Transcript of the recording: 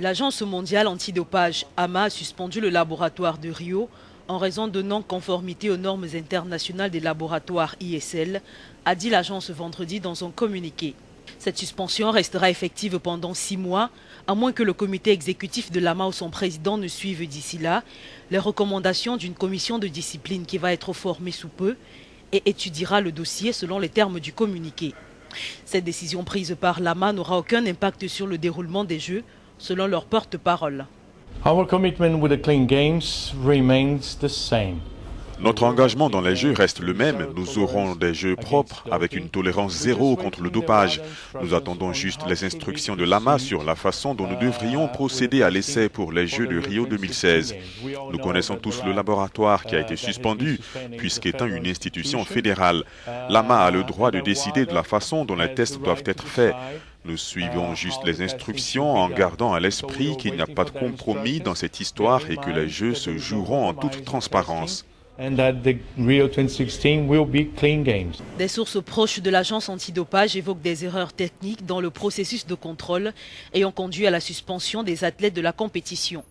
L'Agence mondiale antidopage, AMA, a suspendu le laboratoire de Rio en raison de non-conformité aux normes internationales des laboratoires ISL, a dit l'agence vendredi dans un communiqué. Cette suspension restera effective pendant 6 mois, à moins que le comité exécutif de l'AMA ou son président ne suive d'ici là les recommandations d'une commission de discipline qui va être formée sous peu et étudiera le dossier selon les termes du communiqué. Cette décision prise par l'AMA n'aura aucun impact sur le déroulement des Jeux, selon leur porte-parole. Our commitment with the Clean Games remains the same. Notre engagement dans les Jeux reste le même. Nous aurons des Jeux propres avec une tolérance zéro contre le dopage. Nous attendons juste les instructions de l'AMA sur la façon dont nous devrions procéder à l'essai pour les Jeux de Rio 2016. Nous connaissons tous le laboratoire qui a été suspendu puisqu'étant une institution fédérale. L'AMA a le droit de décider de la façon dont les tests doivent être faits. Nous suivons juste les instructions en gardant à l'esprit qu'il n'y a pas de compromis dans cette histoire et que les Jeux se joueront en toute transparence. And that the Rio 2016 will be clean games. Des sources proches de l'agence antidopage évoquent des erreurs techniques dans le processus de contrôle ayant conduit à la suspension des athlètes de la compétition.